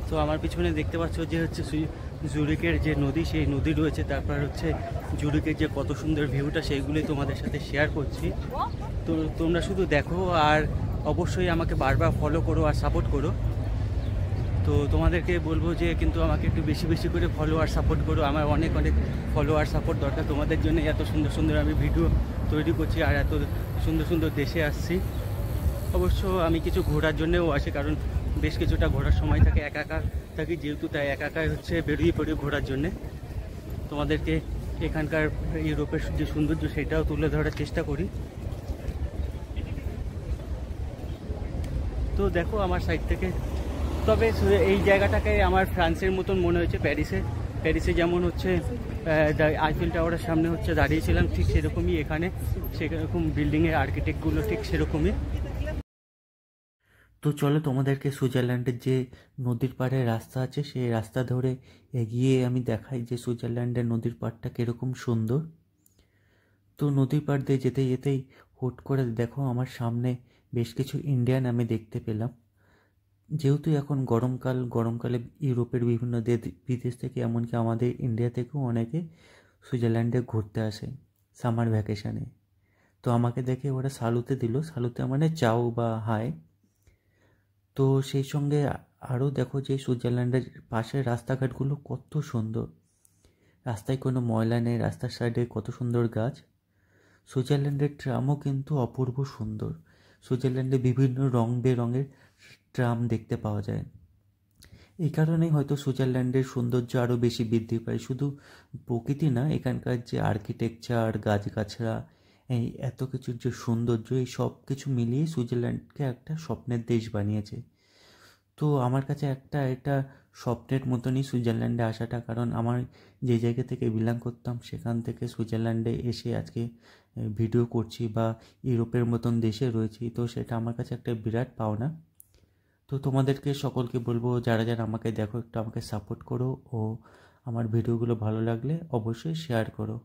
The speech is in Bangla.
তো আমার পিছনে দেখতে পাচ্ছ যে হচ্ছে জুরিকের যে নদী, সেই নদী রয়েছে। তারপর হচ্ছে জুরিকের যে কত সুন্দর ভিউটা, সেইগুলোই তোমাদের সাথে শেয়ার করছি। তো তোমরা শুধু দেখো আর অবশ্যই আমাকে বারবার ফলো করো আর সাপোর্ট করো। তো তোমাদেরকে বলবো যে কিন্তু আমাকে একটু বেশি বেশি করে ফলো আর সাপোর্ট করো। আমার অনেক অনেক ফলো আর সাপোর্ট দরকার। তোমাদের জন্য এত সুন্দর সুন্দর আমি ভিডিও তৈরি করছি আর এত সুন্দর সুন্দর দেশে আসছি। অবশ্য আমি কিছু ঘোরার জন্যও আসি, কারণ বেশ কিছুটা ঘোরার সময় থাকে, একা একা থাকি যেহেতু, তাই একা একাই হচ্ছে বেরিয়ে পড়ি ঘোরার জন্যে। তোমাদেরকে এখানকার ইউরোপের যে সৌন্দর্য সেটাও তুলে ধরার চেষ্টা করি। তো দেখো আমার সাইড থেকে, তবে এই জায়গাটাকে আমার ফ্রান্সের মতন মনে হয়েছে। প্যারিসে যেমন হচ্ছে আইফেল টাওয়ারের সামনে হচ্ছে দাঁড়িয়েছিলাম, ঠিক সেরকমই এখানে সেরকম বিল্ডিংয়ের আর্কিটেক্টগুলো ঠিক সেরকমই। তো চলো তোমাদেরকে সুইজারল্যান্ডের যে নদীর পাড়ে রাস্তা আছে সেই রাস্তা ধরে এগিয়ে আমি দেখাই যে সুইজারল্যান্ডের নদীর পাড়টা কীরকম সুন্দর। তো নদীর পাড় দিয়ে যেতে যেতেই হুট করে দেখো আমার সামনে বেশ কিছু ইন্ডিয়ান আমি দেখতে পেলাম। যেহেতু এখন গরমকালে ইউরোপের বিভিন্ন বিদেশ থেকে, এমনকি আমাদের ইন্ডিয়া থেকেও অনেকে সুইজারল্যান্ডে ঘুরতে আসে সামার ভ্যাকেশানে। তো আমাকে দেখে ওরা সালুতে দিল, সালুতে মানে চাও বা হাই। তো সেই সঙ্গে আরও দেখো যে সুইজারল্যান্ডের পাশের রাস্তাঘাটগুলো কত সুন্দর, রাস্তায় কোনো ময়লা নেই, রাস্তার সাইডে কত সুন্দর গাছ। সুইজারল্যান্ডের ট্রামও কিন্তু অপূর্ব সুন্দর। সুইজারল্যান্ডে বিভিন্ন রং বেরঙের ট্রাম দেখতে পাওয়া যায়। এই কারণেই হয়তো সুইজারল্যান্ডের সৌন্দর্য আরও বেশি বৃদ্ধি পায়। শুধু প্রকৃতি না, এখানকার যে আর্কিটেকচার, গাছগাছড়া, এই এত কিছুর যে সৌন্দর্য, এই সব কিছু মিলিয়ে সুইজারল্যান্ডকে একটা স্বপ্নের দেশ বানিয়েছে। তো আমার কাছে এটা স্বপ্নের মতনই সুইজারল্যান্ডে আসাটা, কারণ আমার যে জায়গা থেকে বিলং করতাম সেখান থেকে সুইজারল্যান্ডে এসে আজকে ভিডিও করছি বা ইউরোপের মতন দেশে রয়েছি, তো সেটা আমার কাছে একটা বিরাট পাওনা। তো তোমাদেরকে সকলকে বলবো, যারা যারা আমাকে দেখো একটু আমাকে সাপোর্ট করো ও আমার ভিডিওগুলো ভালো লাগলে অবশ্যই শেয়ার করো।